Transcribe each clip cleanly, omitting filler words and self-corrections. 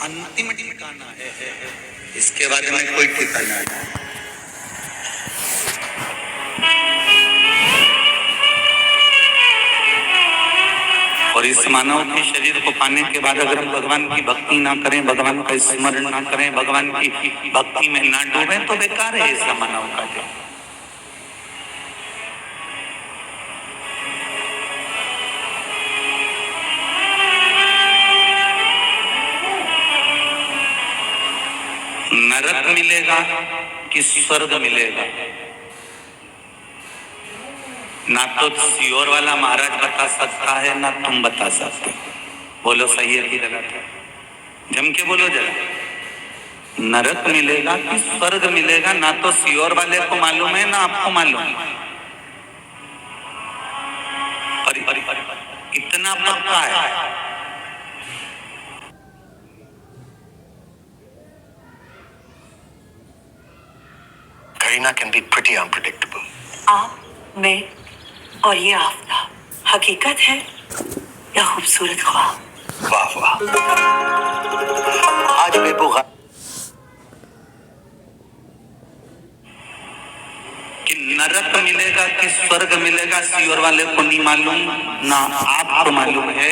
अंतिम ठिकाना है, इसके बाद में कोई ठिकाना नहीं। और इस मानव के शरीर को पाने के बाद अगर हम भगवान की भक्ति ना करें, भगवान का स्मरण ना करें, भगवान की भक्ति में ना डूबे तो बेकार है इस मानव का जन्म। नरक मिलेगा कि स्वर्ग मिलेगा, ना तो सियोर वाला महाराज बता सकता है ना तुम बता सकते। बोलो सही है कि गलत है? जम के बोलो जरा। नरक मिलेगा कि स्वर्ग मिलेगा, ना तो सियोर वाले को मालूम है ना आपको मालूम है। इतना पक्का है। Karina can be pretty unpredictable. आप, मैं और ये आफ्ताब हकीकत है या खूबसूरत ख्वाब? वाह वाह। आज बेबुगा कि नरक मिलेगा कि स्वर्ग मिलेगा सियोर वाले को नहीं मालूम ना आपको मालूम है,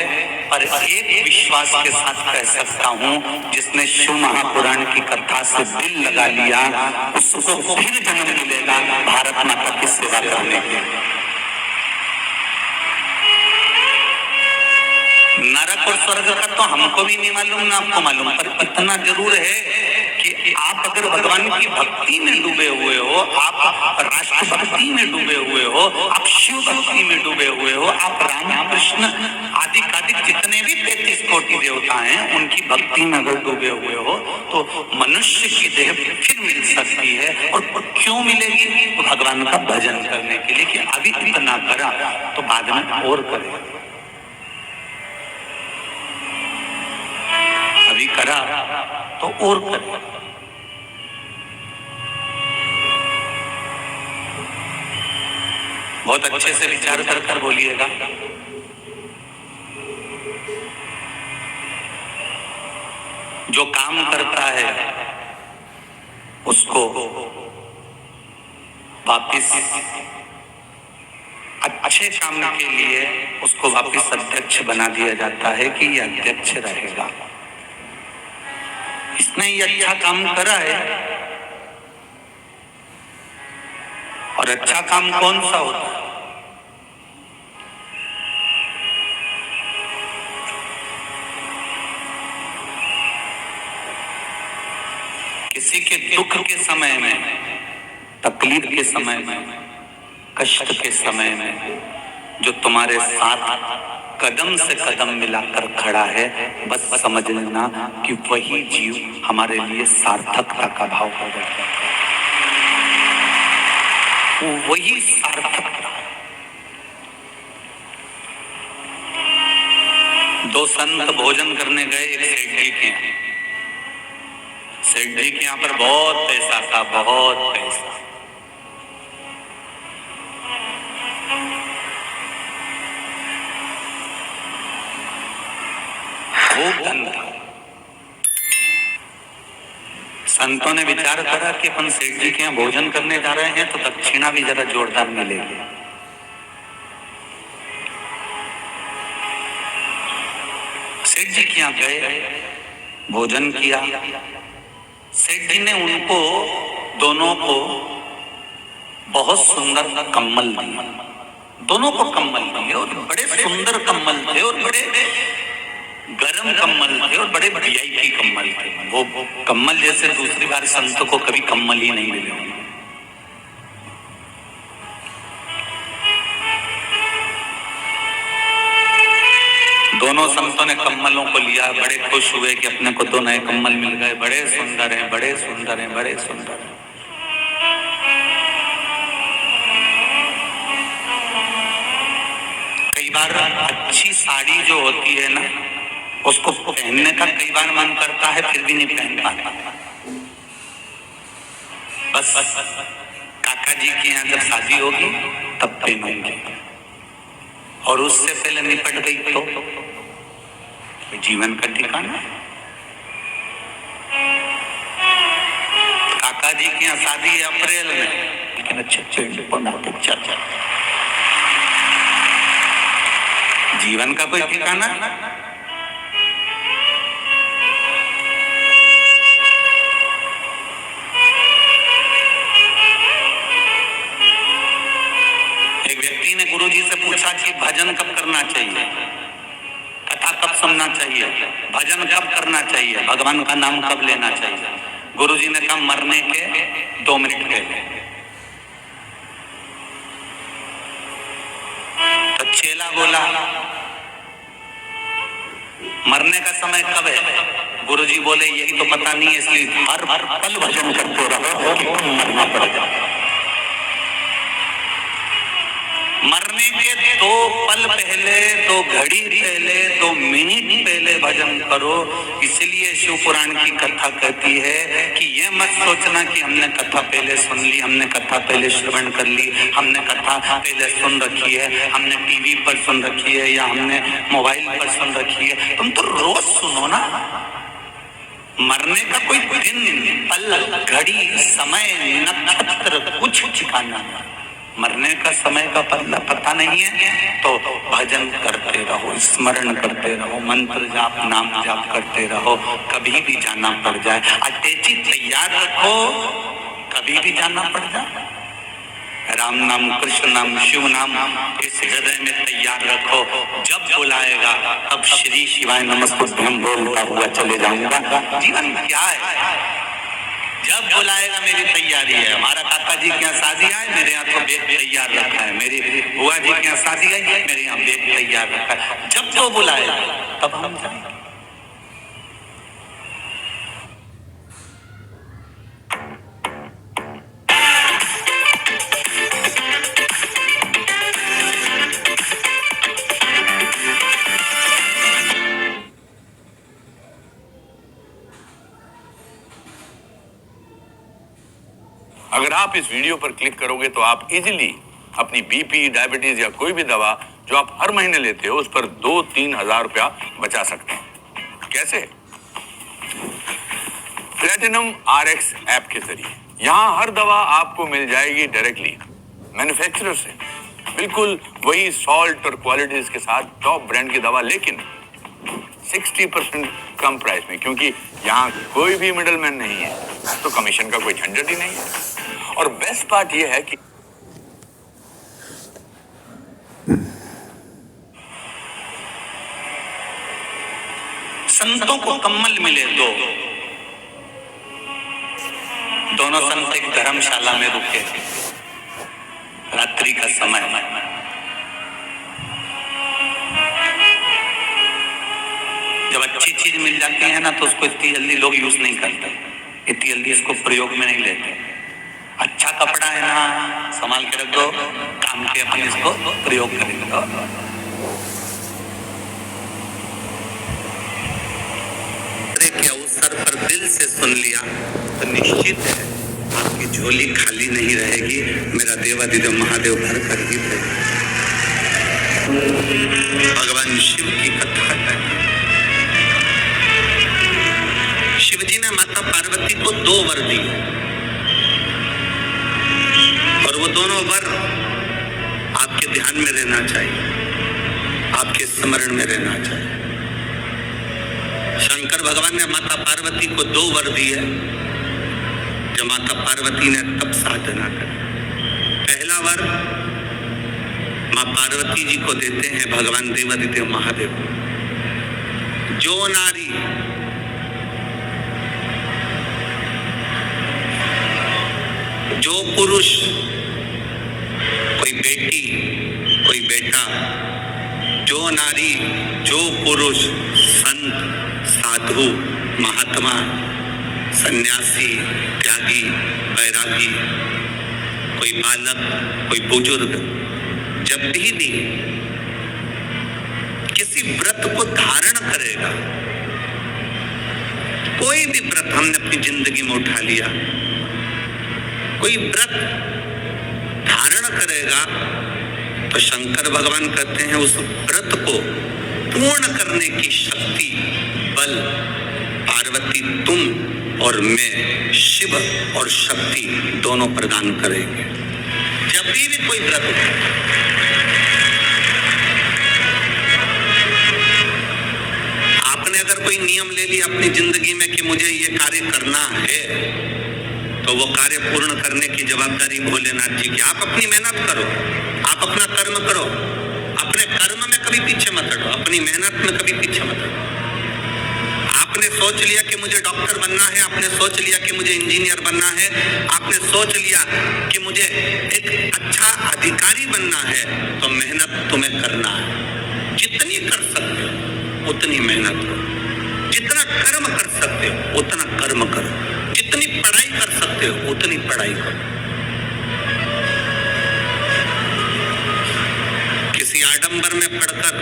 पर एक विश्वास के साथ कह सकता हूँ, जिसने शिव महापुराण की कथा से दिल लगा लिया उसको फिर जन्म मिलेगा भारत माता की सेवा करने के लिए। नरक और स्वर्ग का तो हमको भी नहीं मालूम ना आपको मालूम, पर इतना जरूर है कि आप अगर भगवान की भक्ति में डूबे हुए हो, आप राष्ट्र भक्ति में डूबे हुए हो, आप शिव भक्ति में डूबे हुए हो, आप राम कृष्ण आदि जितने भी 33 कोटि देवता हैं उनकी भक्ति में अगर डूबे हुए हो तो मनुष्य की देह फिर मिल सकती है। और क्यों मिलेगी? तो भगवान का भजन करने के लिए कि अभी इतना करा तो बाद में और करे, अभी करा तो और करे। बहुत अच्छे से विचार कर बोलिएगा। जो काम करता है उसको वापिस अच्छे काम के लिए उसको वापिस अध्यक्ष बना दिया जाता है कि ये अध्यक्ष रहेगा। इसने ये अच्छा काम करा है। और अच्छा काम कौन सा होता है? किसी के दुख के समय में, तकलीफ के समय में, कष्ट के समय में जो तुम्हारे साथ कदम से कदम मिलाकर खड़ा है, बस समझ लेना कि वही जीव हमारे लिए सार्थकता का भाव प्रकट करता है। वही सार्थकता। दो संत भोजन करने गए एक सेठ जी के यहाँ। सेठ जी के यहाँ पर बहुत पैसा था, बहुत पैसा। खूब धन था। संतों ने विचार करा कि अपन सेठ जी के यहाँ भोजन करने जा रहे हैं तो दक्षिणा भी जरा जोरदार मिलेगी। सेठ जी के यहाँ गए, भोजन किया। सेठ जी ने उनको दोनों को बहुत सुंदर कम्बल दिए। दोनों को कम्बल दिए और बड़े सुंदर कम्बल थे और बड़े गरम कम्बल थे और बड़े वीआईपी कम्बल थे। वो कम्बल जैसे दूसरी बार संत को कभी कम्बल ही नहीं मिले होंगे। दोनों संतों ने कम्बलों को लिया, बड़े खुश हुए कि अपने को दो नए कम्बल मिल गए। बड़े सुंदर हैं, बड़े सुंदर हैं, बड़े सुंदर हैं। कई बार अच्छी साड़ी जो होती है ना, उसको पहनने का कई बार मन करता है, फिर भी नहीं पहन पाता। बस काका जी के यहाँ जब शादी होगी तब पहनेंगे, और उससे पहले निपट गई तो जीवन का ठिकाना। शादी है अप्रैल में, लेकिन अच्छे चल जीवन का कोई ठिकाना। एक व्यक्ति ने गुरुजी से पूछा कि भजन कब करना चाहिए, कथा कब सुनना चाहिए, भजन कब करना चाहिए, भगवान का नाम कब लेना चाहिए। गुरुजी ने कहा मरने के 2 मिनट पहले। तो चेला बोला मरने का समय कब है। गुरुजी बोले यही तो पता नहीं है, इसलिए हर पल भजन करते रहो कि मरना पड़ जाए। मरने के 2 पल पहले, 2 घड़ी पहले, 2 मिनट पहले भजन करो। इसलिए शिव पुराण की कथा कहती है कि ये मत सोचना कि हमने कथा पहले सुन ली, हमने कथा पहले श्रवण कर ली, हमने कथा पहले सुन रखी है, हमने टीवी पर सुन रखी है या हमने मोबाइल पर सुन रखी है। तुम तो रोज सुनो ना। मरने का कोई दिन, पल, घड़ी, समय, नक्षत्र कुछ ठिकाना नहीं। मरने का समय का पता नहीं है तो भजन करते रहो, स्मरण करते रहो, मंत्र जाप, नाम जाप करते रहो। कभी भी जाना पड़ जाए अटैची तैयार रखो, कभी भी जाना पड़ जाए। राम नाम, कृष्ण नाम, शिव नाम इस हृदय में तैयार रखो। जब बुलाएगा तब श्री शिवाय नमस्तुभ्यं बोलता हुआ चले जाऊंगा। जीवन क्या है, जब बुलाएगा मेरी तैयारी है। हमारा काका जी के यहाँ शादी आए, मेरे यहाँ तो बेग तैयार रखा है। मेरी बुआ जी के यहाँ शादी आई, मेरे यहाँ बेग तैयार रखा है। जब तो बुलाएगा तब हम जाएंगे। अगर आप इस वीडियो पर क्लिक करोगे तो आप इजीली अपनी बीपी, डायबिटीज या कोई भी दवा जो आप हर महीने लेते हो उस पर 2-3 हजार रुपया बचा सकते हैं। कैसे? प्लेटिनम RX ऐप के जरिए। यहाँ हर दवा आपको मिल जाएगी डायरेक्टली मैन्युफैक्चरर से, बिल्कुल वही सॉल्ट और क्वालिटीज के साथ टॉप ब्रांड की दवा, लेकिन 60% कम प्राइस में, क्योंकि यहाँ कोई भी मिडलमैन नहीं है, तो कमीशन का कोई झंझट ही नहीं है। और बेस्ट पार्ट यह है कि संतों को कम्मल मिले दोनों संत एक धर्मशाला में रुके, रात्रि का समय। जब अच्छी चीज मिल जाती है ना तो उसको इतनी जल्दी लोग यूज नहीं करते, इतनी जल्दी इसको प्रयोग में नहीं लेते। अच्छा कपड़ा है ना, संभाल के रख दो, काम के अपन इसको प्रयोग करेंगे। के अवसर पर दिल से सुन लिया तो निश्चित है आपकी झोली खाली नहीं रहेगी। मेरा देवादिदेव महादेव भर कर ही देगा। भगवान शिव की कथा है। शिव जी ने माता पार्वती को 2 वर दिए और वो दोनों वर आपके ध्यान में रहना चाहिए, आपके स्मरण में रहना चाहिए। शंकर भगवान ने माता पार्वती को 2 वर दिए जब माता पार्वती ने तप साधना करी। पहला वर मां पार्वती जी को देते हैं भगवान देवादिदेव महादेव, जो नारी जो पुरुष, कोई बेटी कोई बेटा, जो नारी जो पुरुष, संत साधु महात्मा, सन्यासी, त्यागी, बैरागी, कोई बालक कोई बुजुर्ग, जब भी किसी व्रत को धारण करेगा, कोई भी व्रत हमने अपनी जिंदगी में उठा लिया, कोई व्रत धारण करेगा तो शंकर भगवान कहते हैं उस व्रत को पूर्ण करने की शक्ति, बल पार्वती तुम और मैं शिव और शक्ति दोनों प्रदान करेंगे। जब भी कोई व्रत हो, आपने अगर कोई नियम ले लिया अपनी जिंदगी में कि मुझे ये कार्य करना है, तो वो कार्य पूर्ण करने की जवाबदारी भोलेनाथ जी की। आप अपनी मेहनत करो, आप अपना कर्म करो, अपने कर्म में कभी पीछे मत हटो, अपनी मेहनत में कभी पीछे मत हटो। आपने सोच लिया कि मुझे डॉक्टर बनना है, आपने सोच लिया कि मुझे इंजीनियर बनना है, आपने सोच लिया कि मुझे एक अच्छा अधिकारी बनना है, तो मेहनत तुम्हें करना है। जितनी कर सकते हो उतनी मेहनत करो, जितना कर्म कर सकते हो उतना कर्म करो, जितनी पढ़ाई कर सकते हो उतनी पढ़ाई करो। किसी आडंबर में पढ़कर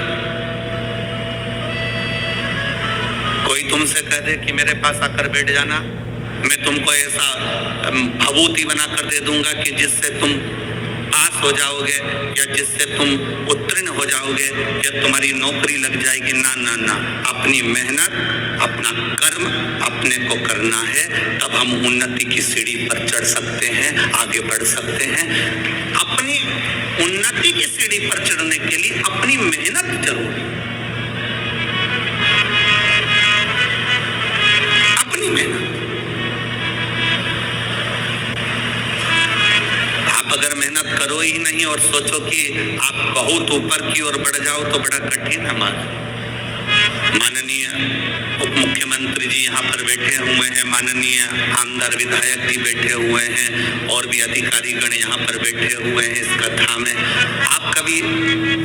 कोई तुमसे कह दे कि मेरे पास आकर बैठ जाना, मैं तुमको ऐसा भभूति बनाकर दे दूंगा कि जिससे तुम पास हो जाओगे या जिससे तुम उत्तीर्ण हो जाओगे या तुम्हारी नौकरी लग जाएगी। ना ना ना, अपनी मेहनत, अपना कर्म अपने को करना है, तब हम उन्नति की सीढ़ी पर चढ़ सकते हैं, आगे बढ़ सकते हैं। अपनी उन्नति की सीढ़ी पर चढ़ने के लिए अपनी मेहनत जरूरी, अपनी मेहनत। आप अगर मेहनत करो ही नहीं और सोचो कि आप बहुत ऊपर की ओर बढ़ जाओ तो बड़ा कठिन है। माननीय उप मुख्यमंत्री जी यहाँ पर बैठे हुए हैं, माननीय आमदार विधायक जी बैठे हुए हैं और भी अधिकारी गण यहाँ पर बैठे हुए हैं इस कथा में। आप कभी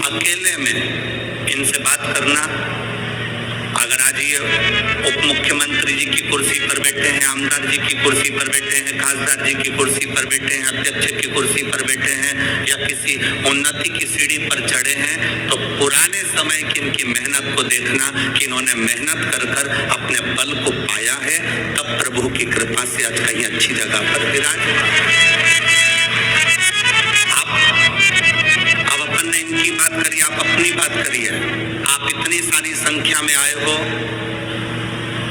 अकेले में इनसे बात करना, अगर आज ये उप मुख्यमंत्री जी की कुर्सी पर बैठे हैं, आमदार जी की कुर्सी पर बैठे हैं, खासदार जी की कुर्सी पर बैठे हैं, अध्यक्ष की कुर्सी पर बैठे हैं या किसी उन्नति की सीढ़ी पर चढ़े हैं, तो पुराने समय की इनकी मेहनत को देखना कि इन्होंने मेहनत कर कर अपने बल को पाया है, तब प्रभु की कृपा से आज कहीं अच्छी जगह पर विराज। अब अपन ने इनकी बात करी, आप अपनी बात करिए। आप इतनी सारी संख्या में आए हो,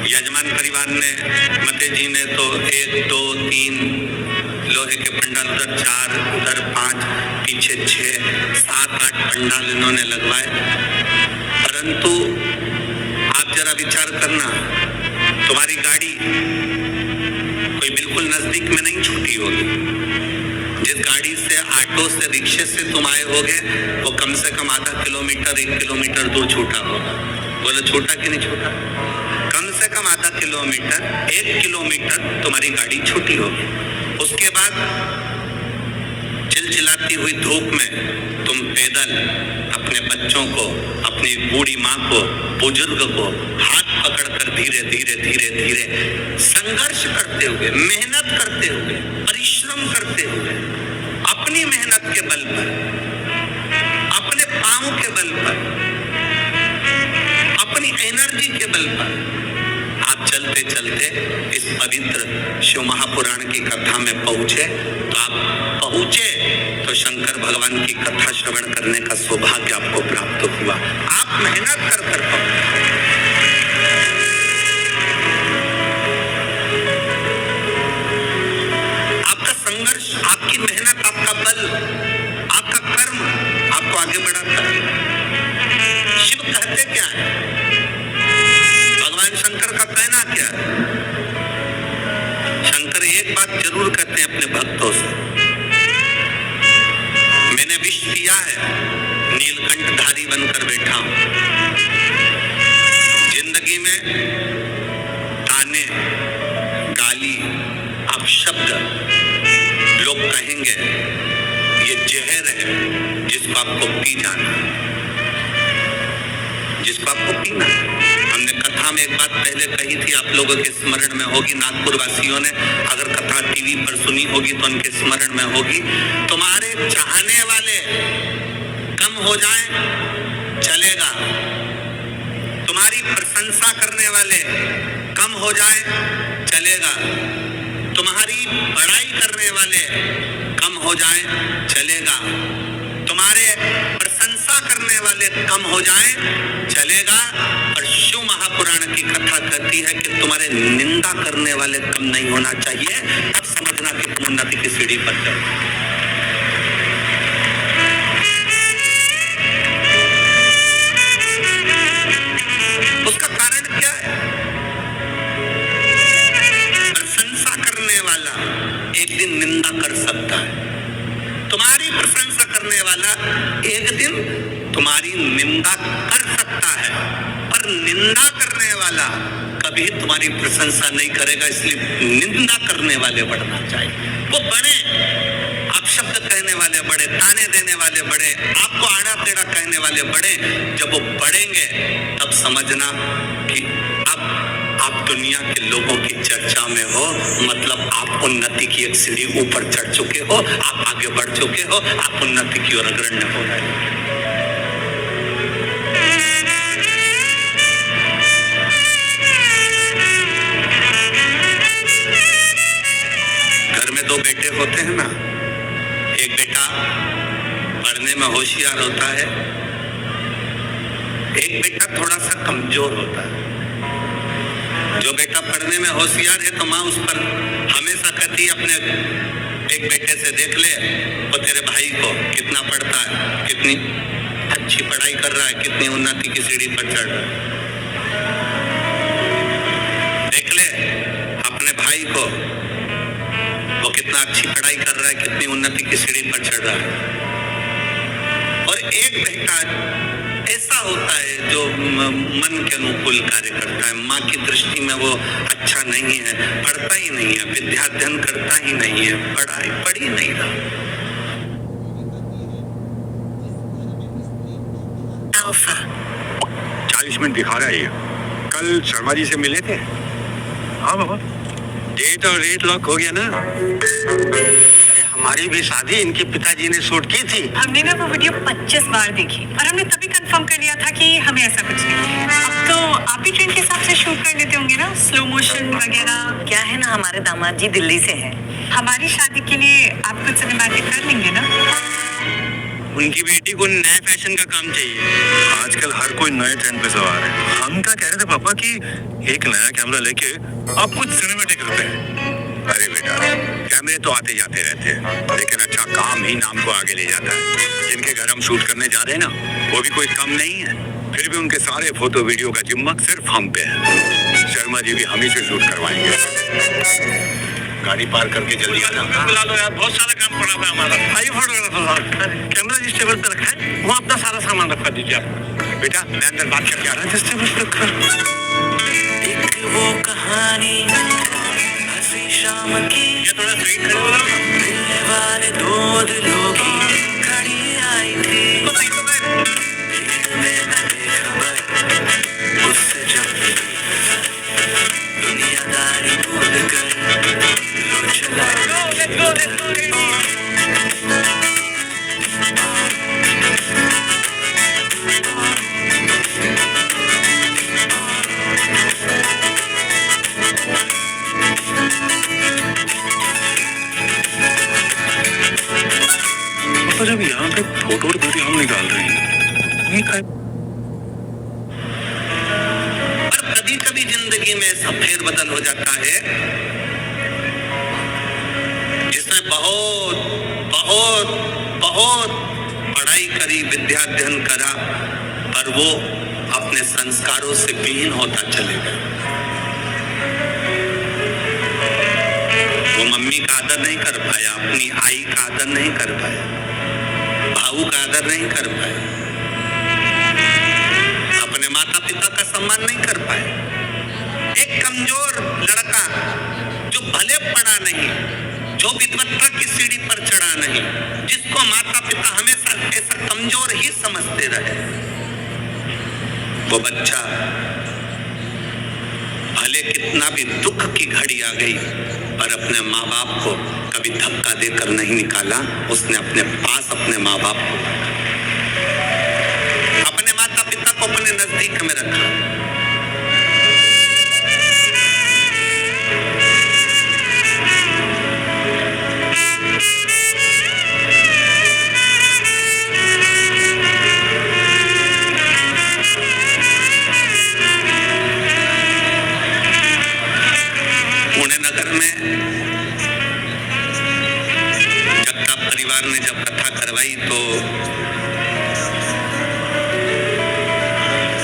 यजमान परिवार ने, मते जी ने तो 1 2 3 लोहे के पंडाल, उधर 4, उधर 5, पीछे 6 7 8 पंडाल इन्होंने लगवाए। परंतु आप जरा विचार करना, तुम्हारी गाड़ी कोई बिल्कुल नजदीक में नहीं छूटी होगी। जिस गाड़ी से, ऑटो से, रिक्शे से तुम आए होगे, वो कम से कम आधा किलोमीटर 1 किलोमीटर दूर छूटा होगा। बोलो छूटा कि नहीं छूटा? कम से कम आधा किलोमीटर 1 किलोमीटर तुम्हारी गाड़ी छूटी होगी। उसके बाद चिलचिलाती हुई धूप में तुम पैदल अपने बच्चों को, अपनी बूढ़ी माँ को, बुजुर्ग को हाथ पकड़कर धीरे धीरे धीरे धीरे संघर्ष करते हुए, मेहनत करते हुए, परिश्रम करते हुए, अपनी मेहनत के बल पर, अपने पांव के बल पर, अपनी एनर्जी के बल पर आप चलते चलते इस पवित्र शिव महापुराण की कथा में पहुंचे। तो आप पहुंचे तो शंकर भगवान की कथा श्रवण करने का सौभाग्य आपको प्राप्त हुआ। आप मेहनत कर कर पहुंचे। आपका संघर्ष, आपकी मेहनत, आपका बल, आपका कर्म आपको आगे बढ़ाता है। शिव कहते क्या है? भगवान शंकर का कहना क्या है? शंकर एक बात जरूर कहते हैं अपने भक्तों से, मैंने विष पिया है, नीलकंठधारी बनकर बैठा हूं। जिंदगी में ताने, गाली, अपशब्द लोग कहेंगे, ये जहर है जिसको आपको पी जाना, जिसको आपको पीना। हमने कथा में एक बात पहले कही थी, आप लोगों के स्मरण में होगी, नागपुर वासियों ने अगर कथा टीवी पर सुनी होगी तो उनके स्मरण में होगी। तुम्हारे चाहने वाले कम हो जाएं चलेगा, तुम्हारी प्रशंसा करने वाले कम हो जाएं चलेगा, तुम्हारी बड़ाई करने वाले कम हो जाएं चलेगा, तुम्हारे प्रशंसा करने वाले कम हो जाएं चलेगा, और शिव महापुराण की कथा कहती है कि तुम्हारे निंदा करने वाले कम नहीं होना चाहिए। अब समझना कि तुम उन्नति की सीढ़ी पर चढ़ो। उसका कारण क्या है? प्रशंसा करने वाला एक दिन निंदा कर सकता है, तुम्हारी प्रशंसा करने वाला एक दिन तुम्हारी निंदा कर सकता है, पर निंदा करने वाला कभी तुम्हारी प्रशंसा नहीं करेगा। इसलिए निंदा करने वाले बढ़ना चाहिए। वो बड़े अपशब्द कहने वाले बड़े, ताने देने वाले बड़े, आपको आड़ा टेढ़ा कहने वाले बड़े, जब वो बढ़ेंगे तब समझना कि अब आप दुनिया के लोगों की चर्चा में हो, मतलब आप उन्नति की एक सीढ़ी ऊपर चढ़ चुके हो, आप आगे बढ़ चुके हो, आप उन्नति की ओर अग्रसर हो रहे हो। घर में दो बेटे होते हैं ना, एक बेटा पढ़ने में होशियार होता है, एक बेटा थोड़ा सा कमजोर होता है। जो बेटा पढ़ने में होशियार है तो माँ उस पर हमेशा कहती है अपने एक बेटे से, देख ले वो तेरे भाई को कितना पढ़ता है, कितनी अच्छी पढ़ाई कर रहा है, कितनी उन्नति की सीढ़ी पर चढ़ रहा है। देख ले अपने भाई को, वो कितना अच्छी पढ़ाई कर रहा है, कितनी उन्नति की सीढ़ी पर चढ़ रहा है। और एक बेटा ऐसा होता है जो मन के अनुकूल कार्य करता है, माँ की दृष्टि में वो अच्छा नहीं है, पढ़ता ही नहीं है, विद्या अध्ययन करता ही नहीं है, पढ़ ही नहीं रहा। अल्फा 40 मिनट दिखा रहा है ये। कल शर्मा जी से मिले थे? हाँ बाबा, डेट और रेट लॉक हो गया ना। हमारी भी शादी इनके पिताजी ने शूट की थी। हमने ना वो वीडियो 25 बार देखी और हमने तभी कंफर्म कर लिया था कि हमें ऐसा कुछ नहीं। अब तो आप भी ट्रेंड के हिसाब से शूट कर लेते होंगे ना, स्लो मोशन वगैरह। क्या है ना, हमारे दामाद जी दिल्ली से हैं। हमारी शादी के लिए आप कुछ सिनेमैटिक कर लेंगे ना? उनकी बेटी को नए फैशन का काम चाहिए। आजकल हर कोई नए ट्रेंड पे सवार है। हम क्या कह रहे थे पापा कि एक नया कैमरा लेके आप कुछ सिनेमैटिक करते हैं। अरे बेटा, कैमरे तो आते जाते रहते हैं, लेकिन अच्छा काम ही नाम को आगे ले जाता है। जिनके घर हम शूट करने जा रहे हैं ना, वो भी कोई कम नहीं है, फिर भी उनके सारे फोटो वीडियो का जिम्मा सिर्फ हम पे है। शर्मा जी भी हम ही से शूट करवाएंगे। गाड़ी पार करके जल्दी आ जाना। बुला लो यार, बहुत सारा काम पड़ा हुआ है हमारा। आइए फोटोग्राफर, कैमरा जिस टेबल पर रखा है वहाँ अपना सारा सामान रखवा दीजिए आप। बेटा मैं अंदर बात करके आ रहा हूँ, जिस टेबल पर रखा। एक वो कहानी हंसी शाम की, ये थोड़ा सही खड़े हो रहा है। मिलने वाले दो दिलों की घड़ी आई थी। भीड़ में न बेखबर उससे जब दुनियादारी भूल कर लो चला। तो जब यहाँ पे फोटो और वीडियो हम निकाल रहे हैं, पर कभी कभी जिंदगी में ऐसा फेरबदल हो जाता है जिसने बहुत बहुत बहुत पढ़ाई करी, विद्या अध्ययन करा, पर वो अपने संस्कारों से विहीन होता चले गया। वो मम्मी का आदर नहीं कर पाया, अपनी आई का आदर नहीं कर पाया, भाऊ का आदर नहीं कर पाया, अपने माता पिता का सम्मान नहीं कर पाए। एक कमजोर लड़का जो भले पढ़ा नहीं, जो विद्वत्ता की सीढ़ी पर चढ़ा नहीं, जिसको माता पिता हमेशा ऐसा कमजोर ही समझते रहे, वो बच्चा भले कितना भी दुख की घड़ी आ गई पर अपने माँ बाप को कभी धक्का देकर नहीं निकाला। उसने अपने पास अपने माँ बाप को, अपने माता पिता को अपने नजदीक में रखा। पुणे नगर में जगताप परिवार ने जब कथा करवाई तो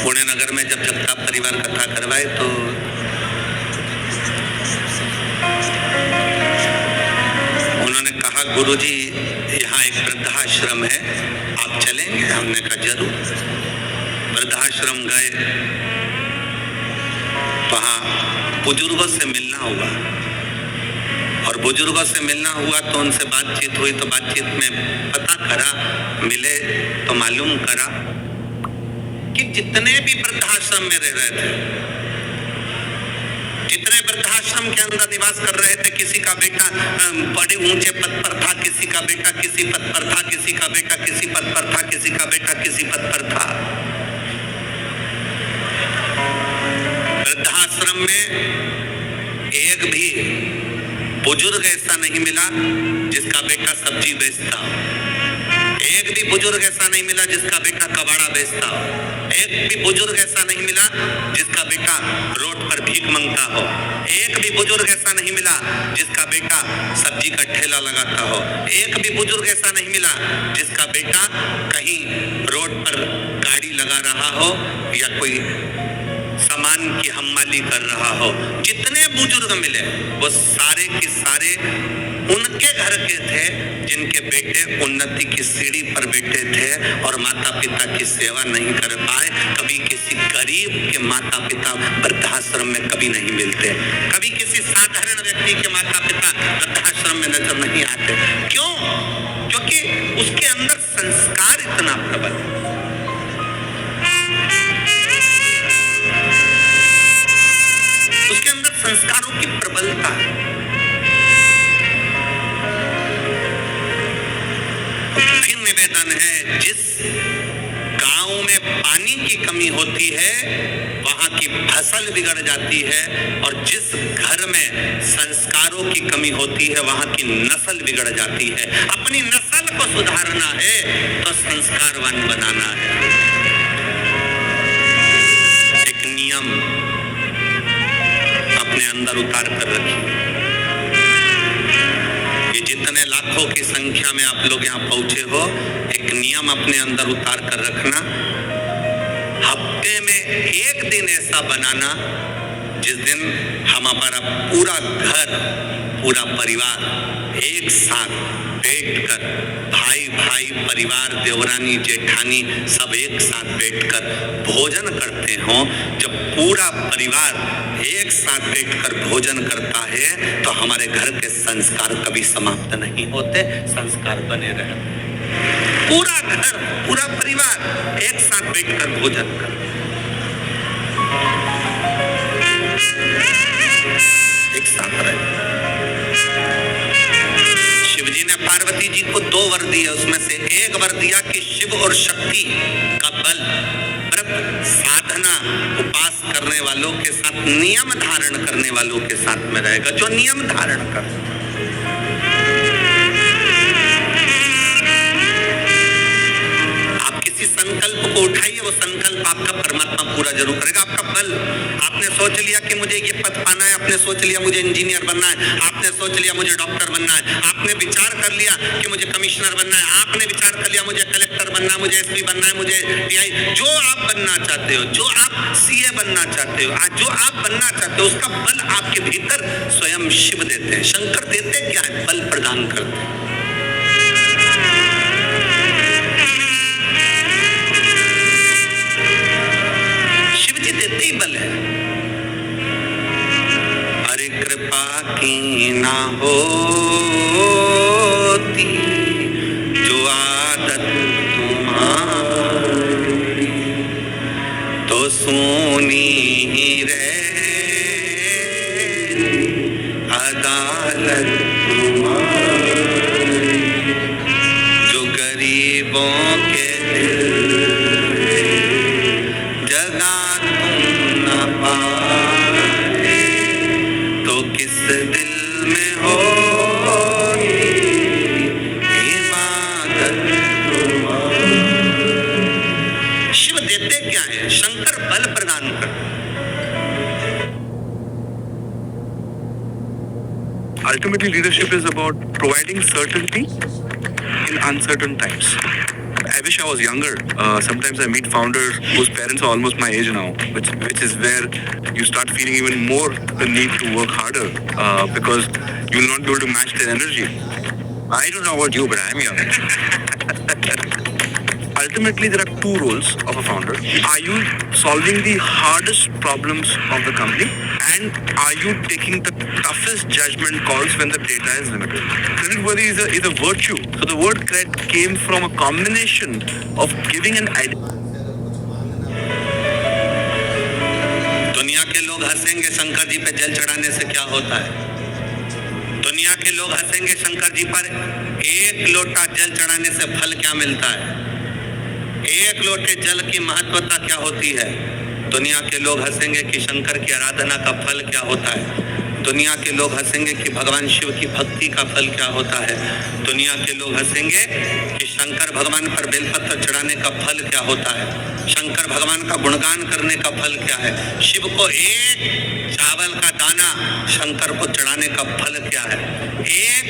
पुणे नगर में जब जगताप परिवार कथा करवाए तो उन्होंने कहा गुरुजी यहाँ एक वृद्धाश्रम है, आप चलेंगे? हमने कहा जरूर। वृद्धाश्रम गए, वहाँ बुजुर्गों से मिलना हुआ और बुजुर्गों से मिलना हुआ तो उनसे बातचीत हुई। तो बातचीत में पता करा, मिले तो मालूम करा कि जितने भी वृद्धाश्रम में रह रहे थे, जितने वृद्धाश्रम के अंदर निवास कर रहे थे, किसी का बेटा बड़े ऊंचे पद पर था, किसी का बेटा किसी पद पर था, किसी का बेटा किसी पद पर था, किसी का बेटा किसी पद पर था। वृद्धाश्रम में एक भी बुजुर्ग ऐसा नहीं मिला जिसका बेटा सब्जी बेचता हो, एक भी बुजुर्ग ऐसा नहीं मिला जिसका बेटा कबाड़ा बेचता हो, एक भी बुजुर्ग ऐसा नहीं मिला जिसका बेटा रोड पर भीख मांगता हो, एक भी बुजुर्ग ऐसा नहीं मिला जिसका बेटा सब्जी का ठेला लगाता हो, एक भी बुजुर्ग ऐसा नहीं मिला जिसका बेटा कहीं रोड पर गाड़ी लगा रहा हो या कोई सामान की हम्माली कर रहा हो। जितने बुजुर्ग मिले वो सारे के सारे उनके घर के थे जिनके बेटे उन्नति की सीढ़ी पर बैठे थे और माता पिता की सेवा नहीं कर पाए। कभी किसी गरीब के माता पिता वृद्धाश्रम में कभी नहीं मिलते, कभी किसी साधारण व्यक्ति के माता पिता वृद्धाश्रम में नजर नहीं आते। क्यों? क्योंकि उसके अंदर संस्कार इतना प्रबल है। उसके अंदर संस्कारों की प्रबलता है। फिर निवेदन है, जिस गांव में पानी की कमी होती है वहां की फसल बिगड़ जाती है और जिस घर में संस्कारों की कमी होती है वहां की नस्ल बिगड़ जाती है। अपनी नस्ल को सुधारना है तो संस्कारवान बनाना है। एक नियम अपने अंदर उतार कर रखिए। ये जितने लाखों की संख्या में आप लोग यहाँ पहुंचे हो, एक नियम अपने अंदर उतार कर रखना। हफ्ते में एक दिन ऐसा बनाना जिस दिन हमारा पूरा घर, पूरा परिवार एक साथ बैठकर, भाई भाई, परिवार, देवरानी, जेठानी सब एक साथ बैठकर भोजन करते हों। जब पूरा परिवार एक साथ बैठकर भोजन करता है तो हमारे घर के संस्कार कभी समाप्त नहीं होते, संस्कार बने रहते। पूरा घर, पूरा परिवार एक साथ बैठकर भोजन कर, एक साथ रहे। शिव जी ने पार्वती जी को 2 वर दिए, उसमें से एक वर दिया कि शिव और शक्ति का बल व्रत, साधना, उपास करने वालों के साथ, नियम धारण करने वालों के साथ में रहेगा, जो नियम धारण कर। आप किसी संकल्प को उठाइए, वो संकल्प आपका परमात्मा पूरा जरूर करेगा। आपका बल, आपने सोच लिया कि मुझे ये पद पाना है, आपने सोच लिया मुझे इंजीनियर बनना है, आपने सोच लिया मुझे डॉक्टर बनना है, आपने विचार कर लिया कि मुझे कमिश्नर बनना है, आपने विचार कर लिया मुझे कलेक्टर बनना है, मुझे एसपी बनना है, मुझे टीआई, जो आप बनना चाहते हो, जो आप सीए बनना चाहते हो, जो आप बनना चाहते हो, उसका बल आपके भीतर स्वयं शिव देते हैं। शंकर देते क्या है? बल प्रदान करते हैं। देते ही बल है। अरे कृपा की ना होती जो आदत तुम्हारी तो सोनी ही रहे अदालत तुम्हारी। जो गरीबों के तो किस दिल में हो इबादत तुम्हारी। शिव देते क्या है? शंकर बल प्रदान करते। ultimately leadership is about providing certainty in uncertain times. I wish I was younger. Sometimes I meet founders whose parents are almost my age now, which is where you start feeling even more the need to work harder because you will not be able to match their energy. I don't know about you, but I'm young. Ultimately, there are two roles of a founder. Are you solving the hardest problems of the company? And are you taking the toughest judgment calls when the data is limited? Creditworthy is a virtue. So the word cred came from a combination of giving an idea. दुनिया के लोग हंसेंगे शंकर जी पे जल चढ़ाने से क्या होता है? दुनिया के लोग हंसेंगे शंकर जी पर एक लोटा जल चढ़ाने से फल क्या मिलता है? एक लोटे जल की महत्वता क्या होती है? दुनिया के लोग हंसेंगे कि शंकर की आराधना का फल क्या होता है? दुनिया के लोग हंसेंगे कि भगवान शिव की भक्ति का फल क्या होता है? दुनिया के लोग हंसेंगे कि शंकर भगवान पर बेलपत्र चढ़ाने का फल क्या होता है? शंकर भगवान का गुणगान करने का फल क्या है? शिव को एक चावल का दाना शंकर को चढ़ाने का फल क्या है? एक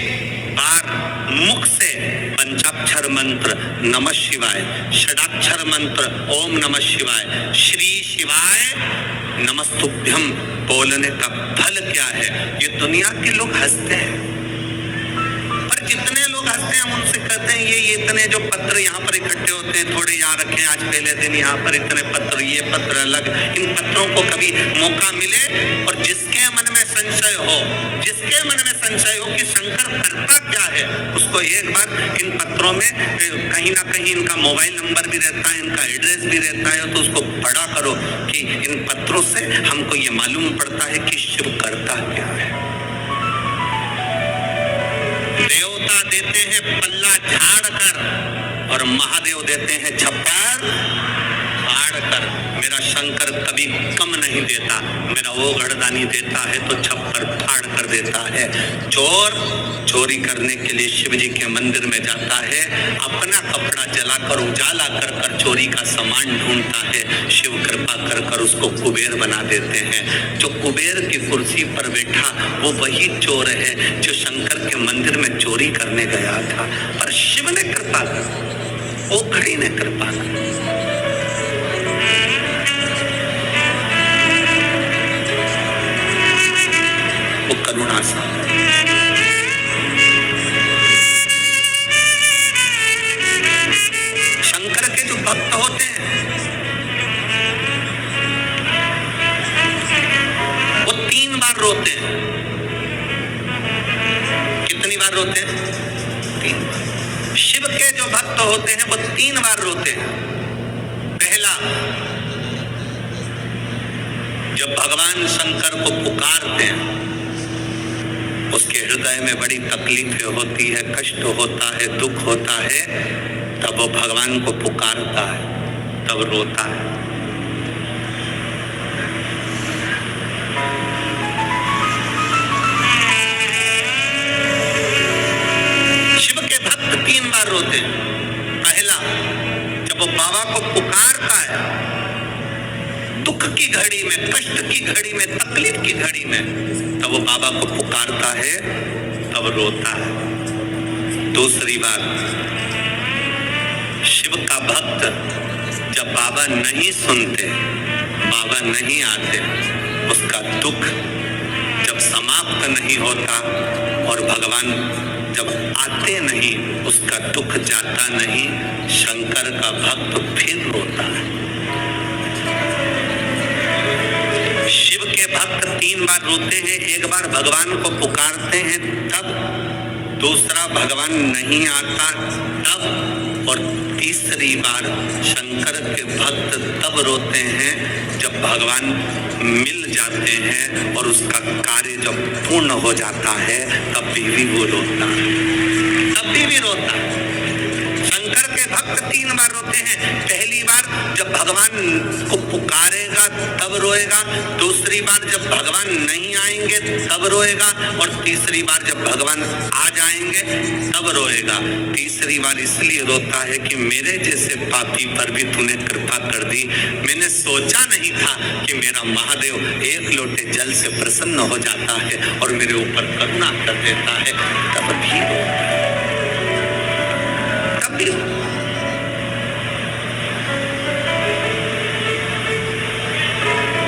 बार मुख से पंचाक्षर मंत्र नमः शिवाय, षडाक्षर मंत्र ओम नमः शिवाय, श्री शिवाय नमस्तुभ्यम बोलने का फल क्या है? ये दुनिया के लोग हंसते हैं, पर जितने लोग हंसते हैं हम उनसे कहते हैं ये इतने जो पत्र यहाँ पर इकट्ठे होते हैं, थोड़े याद रखें, आज पहले दिन यहाँ पर इतने पत्र, ये पत्र अलग। इन पत्रों को कभी मौका मिले और जिसके मन में संशय हो, जिसके मन में संशय हो कि शंकर करता क्या है, उसको एक बार इन पत्रों में कहीं ना कहीं इनका मोबाइल नंबर भी रहता है, इनका एड्रेस भी रहता है, तो उसको पढ़ा करो कि इन पत्रों से हमको ये मालूम पड़ता है कि शिव करता क्या है। देवता देते हैं पल्ला झाड़ कर और महादेव देते हैं छप्पर फाड़ कर। मेरा शंकर कभी कम नहीं देता, मेरा वो गढ़दानी देता है तो छप्पर फाड़ कर देता है। चोर चोरी करने के लिए शिव जी के मंदिर में जाता है, अपना कपड़ा जलाकर उजाला कर कर चोरी का सामान ढूंढता है। शिव कृपा कर कर उसको कुबेर बना देते हैं। जो कुबेर की कुर्सी पर बैठा वो वही चोर है जो शंकर के मंदिर में चोरी करने गया था, पर शिव ने कृपा कर, ओखड़ी ने कृपा कर। वो करुणा सा शंकर के जो भक्त होते हैं वो 3 बार रोते हैं। कितनी बार रोते हैं? 3 बार। शिव के जो भक्त होते हैं वो 3 बार रोते हैं। पहला, जब भगवान शंकर को पुकारते हैं, उसके हृदय में बड़ी तकलीफें होती है, कष्ट होता है, दुख होता है, तब वो भगवान को पुकारता है, तब रोता है। शिव के भक्त 3 बार रोते हैं। पहला, जब वो बाबा को पुकारता है, दुख की घड़ी में, कष्ट की घड़ी में, तकलीफ की घड़ी में, तब वो बाबा को पुकारता है, तब रोता है। दूसरी बात, शिव का भक्त जब बाबा नहीं सुनते, बाबा नहीं आते, उसका दुख जब समाप्त नहीं होता और भगवान जब आते नहीं, उसका दुख जाता नहीं, शंकर का भक्त फिर रोता है। शिव के भक्त 3 बार रोते हैं। एक बार भगवान को पुकारते हैं तब, दूसरा भगवान नहीं आता तब, और तीसरी बार शंकर के भक्त तब रोते हैं जब भगवान मिल जाते हैं और उसका कार्य जब पूर्ण हो जाता है, तब भी वो रोता है, तब भी रोता है। शंकर के भक्त 3 बार रोते हैं। पहली बार जब भगवान को पुकारेगा तब रोएगा, दूसरी बार जब भगवान नहीं आएंगे तब रोएगा, और तीसरी बार जब भगवान आ जाएंगे तब रोएगा। तीसरी बार इसलिए रोता है कि मेरे जैसे पापी पर भी तूने कृपा कर दी। मैंने सोचा नहीं था कि मेरा महादेव एक लोटे जल से प्रसन्न हो जाता है और मेरे ऊपर करुणा कर देता है। तब भी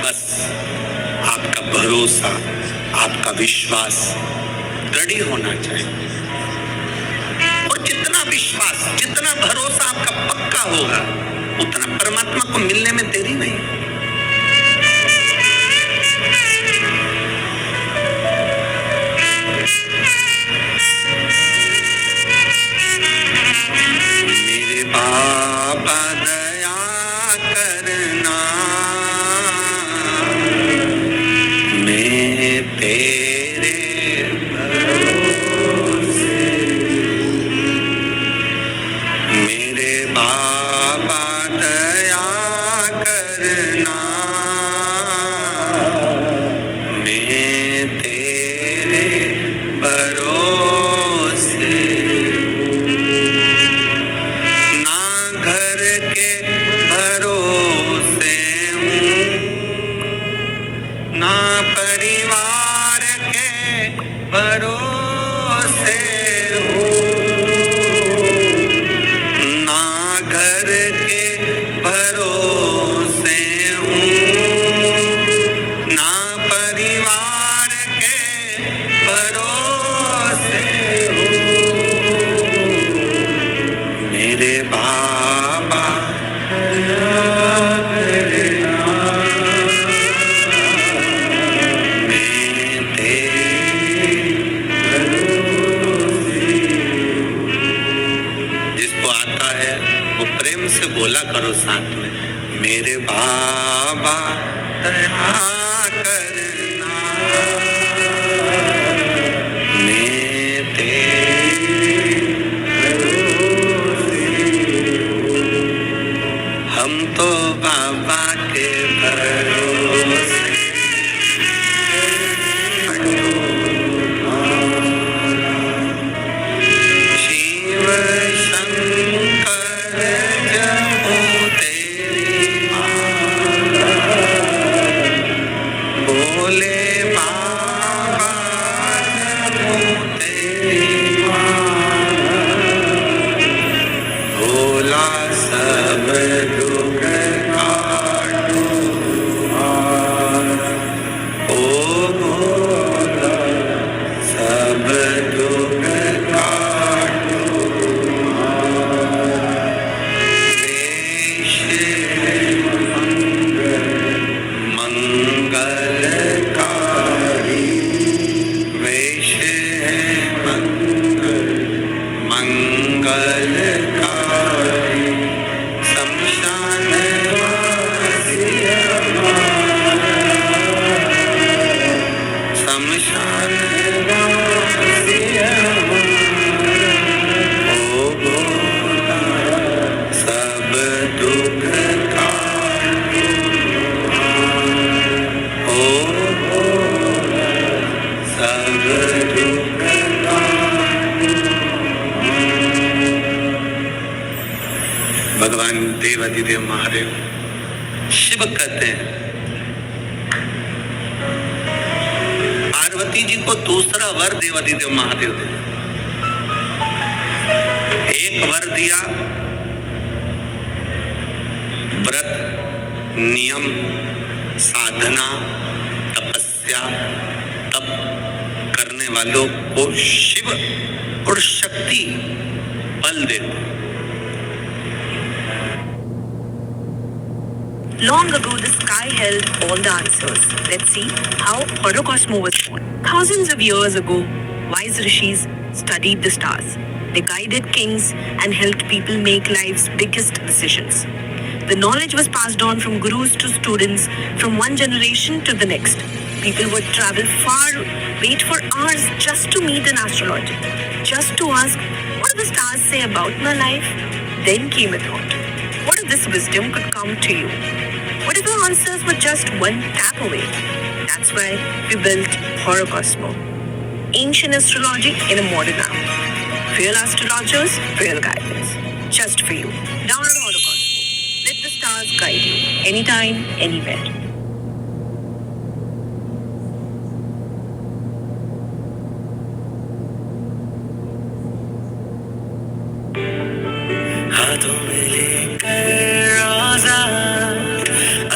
बस आपका भरोसा, आपका विश्वास दृढ़ होना चाहिए, और जितना विश्वास, जितना भरोसा आपका पक्का होगा उतना परमात्मा को मिलने में देरी नहीं। मेरे बाबा दया करना, मैं तेरे भरोसे। मेरे बाबा दया करना, मैं तेरे भरोसे। ना घर के भरोसे हूँ, ना परिवार के भरोसे हूँ, ना घर के भरोसे हूँ, ना परिवार के भरोसे हूँ। मेरे बाबा मैं तेरे जिसको आता है वो प्रेम से बोला करो साथ में, मेरे बाबा दया करना, मैं तेरे हम तो बाबा के भरोसे। शिव शंकर जपो तेरी माला, भोले बाबा जपो तेरी माला, भोला सब दुख काटो ओ भोला सब दुख काटो। वेश मंगलकारी, वेश मंगलकारी, शमशान वासी हमारा, शमशान वासी हमारा, ओ भोला सब दुख काटो, ओ भोला सब दुख काटो। भगवान देवाधिदेव महादेव शिव कहते हैं, पार्वती जी को दूसरा वर देवाधिदेव महादेव दे। एक वर दिया व्रत, नियम, साधना, तपस्या, तप करने वालों को शिव और शक्ति बल देते। Long ago, the sky held all the answers. Let's see how Horocosmo was born. Thousands of years ago, wise rishis studied the stars. They guided kings and helped people make life's biggest decisions. The knowledge was passed on from gurus to students, from one generation to the next. People would travel far, wait for hours just to meet an astrologer, just to ask, what do the stars say about my life? Then came a thought. What if this wisdom could come to you? What if the answers were just one tap away? That's why we built Horocosmo. Ancient astrology in a modern app. Real astrologers, real guidance. Just for you. Download Horocosmo. Let the stars guide you. Anytime, anywhere. हाथों में लेकर रोजा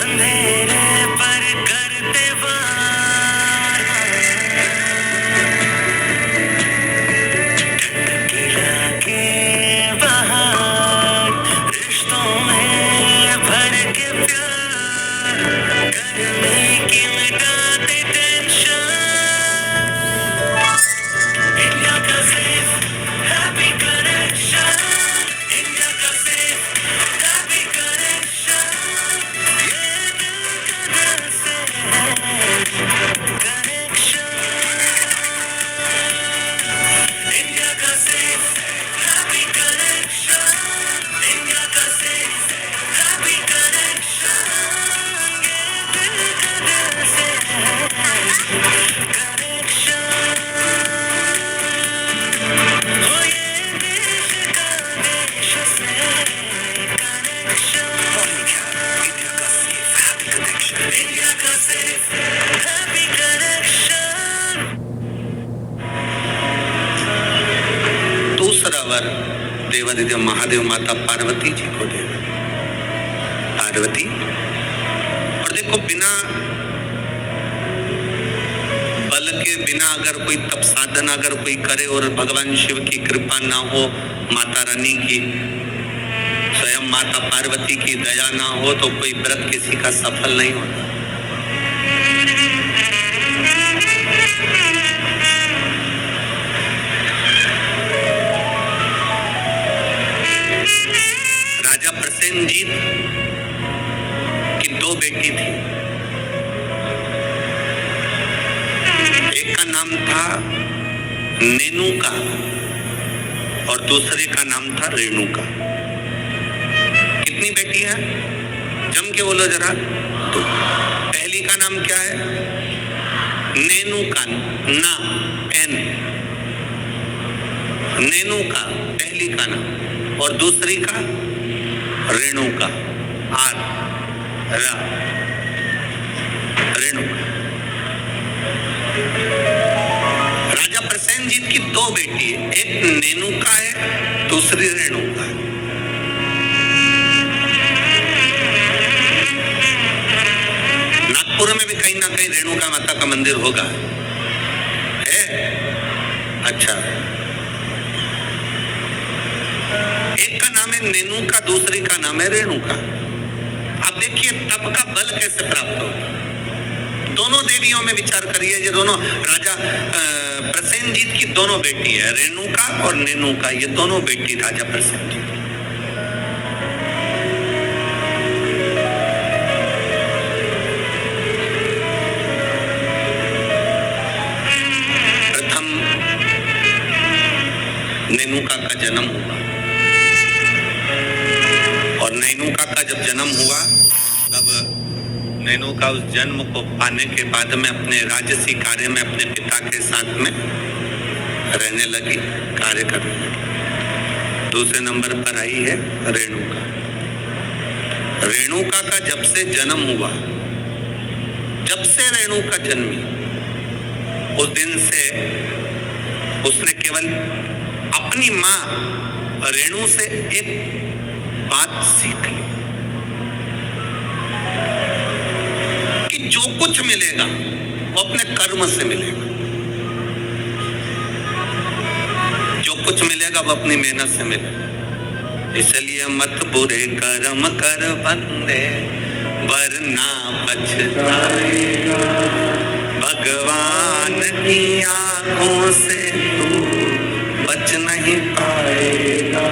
अंधेरे पर करते वार ठंडक लाके बाहर रिश्तों में भर के प्यार गर्मी की मिटाते टेंशन इंडिया का सिर्फ हैप्पी कनेक्शन इंडिया का सिर्फ हैप्पी कनेक्शन ये दिल का दिल से है कनेक्शन इंडिया का सिर्फ हैप्पी कनेक्शन इंडिया का सिर्फ हैप्पी कनेक्शन ये दिल का दिल से है कनेक्शन ओ ये देश का देश से कनेक्शन इंडिया का सिर्फ हैप्पी कनेक्शन इंडिया का सिर्फ हैप्पी कनेक्शन दूसरा वर देवादिदेव महादेव माता पार्वती जी को दे। पार्वती, और देखो बिना बल के, बिना अगर कोई तप साधन अगर कोई करे और भगवान शिव की कृपा ना हो, माता रानी की, स्वयं माता पार्वती की दया ना हो तो कोई व्रत किसी का सफल नहीं होता। राजा प्रसेनजीत की दो बेटी थी। एक का नाम था नेनुका और दूसरे का नाम था रेणुका। कितनी बेटी है? जम के बोलो जरा। तो पहली का नाम क्या है? नेनुका, ना एन, नेनुका पहली का नाम, और दूसरी का रेणुका, आर रा, रेणुका। राजा प्रसेनजीत की दो बेटी है, एक नेनुका है, दूसरी रेणुका है। नागपुर में भी कहीं ना कहीं रेणुका माता का मंदिर होगा, है? अच्छा, एक का नाम है नेनुका, दूसरी का नाम है रेणुका। अब देखिए तप का बल कैसे प्राप्त होता। दोनों देवियों में विचार करिए, ये दोनों राजा प्रसेनजीत की दोनों बेटी है, रेणुका और नेनुका, ये दोनों बेटी राजा प्रसेनजीत। प्रथम नेनुका का जन्म हुआ, और नेनुका का जब जन्म हुआ तब नेनुका उस जन्म को पाने के बाद में अपने राजसी कार्य में अपने पिता के साथ में रहने लगी, कार्य करने लगी। दूसरे नंबर पर आई है रेणुका। रेणुका का जब से जन्म हुआ, जब से रेणुका जन्मी, उस दिन से उसने केवल अपनी माँ रेणु से एक बात सीख ली कि जो कुछ मिलेगा वो अपने कर्म से मिलेगा, जो कुछ मिलेगा वो अपनी मेहनत से मिलेगा। इसलिए मत बुरे कर्म कर बंदे वरना पछताएगा, भगवान की आंखों से तू बच नहीं पाएगा,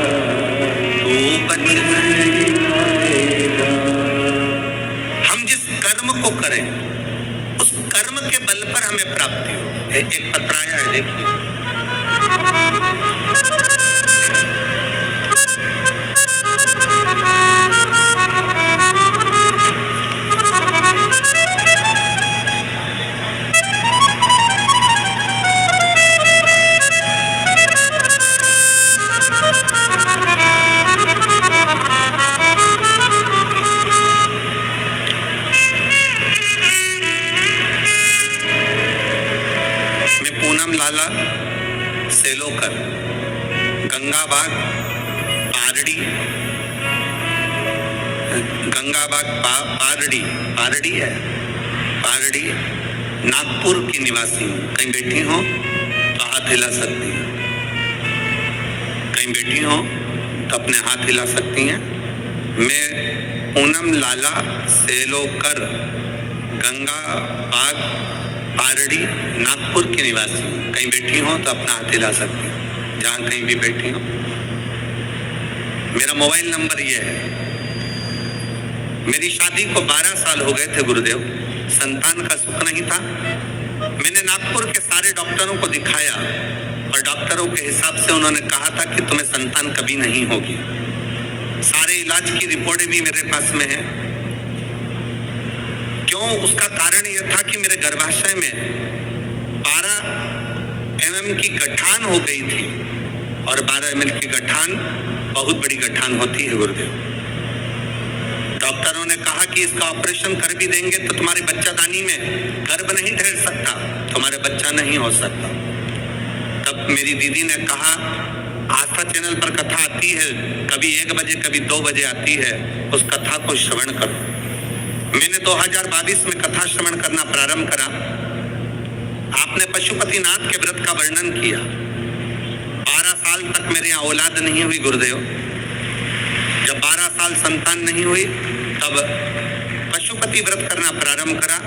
तू बच नहीं पाएगा। हम जिस कर्म को करें उस कर्म के बल पर हमें प्राप्ति हो। एक पत्र आया है, देखिए। पूनम लाला सेलोकर, गंगाबाग पारड़ी, पारड़ी है, पारड़ी नागपुर की निवासी हूँ। कहीं बैठी हो तो हाथ हिला सकती हैं, कहीं बैठी हो तो अपने हाथ हिला सकती हैं। मैं पूनम लाला सेलोकर, गंगाबाग पारड़ी नागपुर की निवासी हूँ। कहीं बैठी हो तो अपना हाथ हिला सकती हैं, जहाँ कहीं भी बैठी हो। मेरा मोबाइल नंबर ये है। मेरी शादी को 12 साल हो गए थे गुरुदेव, संतान का सुख नहीं था। मैंने नागपुर के सारे डॉक्टरों को दिखाया और डॉक्टरों के हिसाब से उन्होंने कहा था कि तुम्हें संतान कभी नहीं होगी। सारे इलाज की रिपोर्टें भी मेरे पास में है। क्यों? उसका कारण यह था कि मेरे गर्भाशय में 12 mm की गठान हो गई थी और 12 mm की गठान बहुत बड़ी गठान होती है गुरुदेव। डॉक्टरों ने कहा कि इसका ऑपरेशन कर भी देंगे तो तुम्हारी बच्चादानी में गर्भ नहीं ठहर सकता, तुम्हारे बच्चा नहीं हो सकता। तब मेरी दीदी ने कहा, आस्था चैनल पर कथा आती है, कभी 1 बजे कभी 2 बजे आती है, उस कथा को श्रवण करो। मैंने 2022 में कथा श्रवण करना प्रारंभ करा। आपने पशुपतिनाथ के व्रत का वर्णन किया। 12 साल तक मेरे यहाँ औलाद नहीं हुई गुरुदेव। जब 12 साल संतान नहीं हुई तब पशुपति व्रत करना प्रारंभ करा।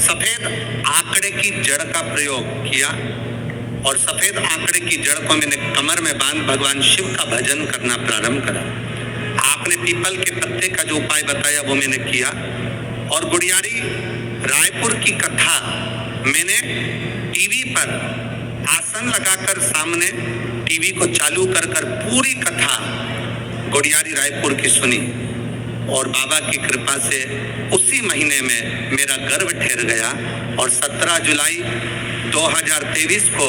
सफेद आंकड़े की जड़ का प्रयोग किया और सफेद आंकड़े की जड़ को मैंने कमर में बांध भगवान शिव का भजन करना प्रारंभ करा। आपने पीपल के पत्ते का जो उपाय बताया वो मैंने किया और गुड़ियारी रायपुर की कथा मैंने टीवी पर आसन लगाकर सामने टीवी को चालू कर पूरी कथा गुड़ियारी रायपुर की सुनी और बाबा की कृपा से उसी महीने में मेरा गर्भ ठहर गया और 17 जुलाई 2023 को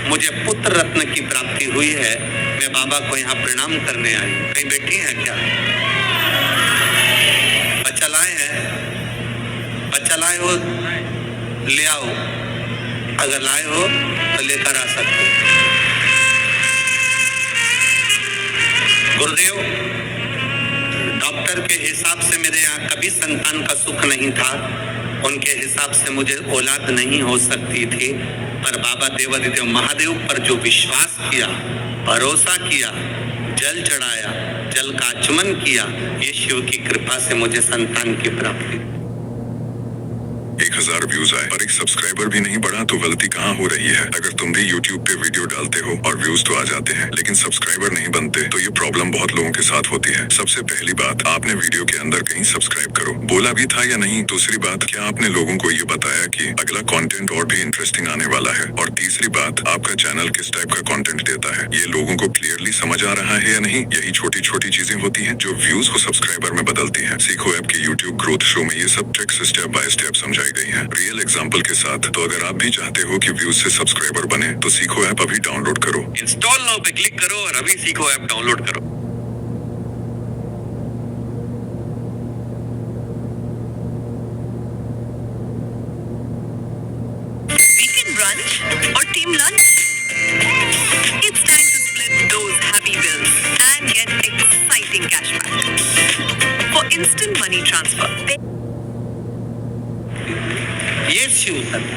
मुझे पुत्र रत्न की प्राप्ति हुई है। मैं बाबा को यहाँ प्रणाम करने आई। कहीं बैठी हैं क्या? बच्चा लाए हैं? बच्चा लाए हो ले आओ, अगर लाए हो तो लेकर आ सकते हो। गुरुदेव, डॉक्टर के हिसाब से मेरे यहाँ कभी संतान का सुख नहीं था। उनके हिसाब से मुझे औलाद नहीं हो सकती थी, पर बाबा देवाधिदेव महादेव पर जो विश्वास किया, भरोसा किया, जल चढ़ाया, जल का आचमन किया, ये शिव की कृपा से मुझे संतान की प्राप्ति। 1000 व्यूज आए और एक सब्सक्राइबर भी नहीं बढ़ा तो गलती कहाँ हो रही है? अगर तुम भी YouTube पे वीडियो डालते हो और व्यूज तो आ जाते हैं लेकिन सब्सक्राइबर नहीं बनते तो ये प्रॉब्लम बहुत लोगों के साथ होती है। सबसे पहली बात, आपने वीडियो के अंदर कहीं सब्सक्राइब करो बोला भी था या नहीं? दूसरी बात, क्या आपने लोगों को ये बताया कि अगला कंटेंट और भी इंटरेस्टिंग आने वाला है? और तीसरी बात, आपका चैनल किस टाइप का कंटेंट देता है ये लोगों को क्लियरली समझ आ रहा है या नहीं? यही छोटी छोटी चीजें होती हैं जो व्यूज को सब्सक्राइबर में बदलती हैं। सीखो ऐप के YouTube ग्रोथ शो में ये सब ट्रिक्स स्टेप बाय स्टेप समझाई गई है रियल एग्जाम्पल के साथ। तो अगर आप भी चाहते हो कि व्यूज से सब्सक्राइबर बने तो सीखो ऐप अभी डाउनलोड करो। इंस्टॉल नाउ पे क्लिक करो और अभी सीखो ऐप डाउनलोड करो। Weekend brunch or team lunch? It's time to split those happy bills and get exciting cashback. For instant money transfer, ये शिव तत्व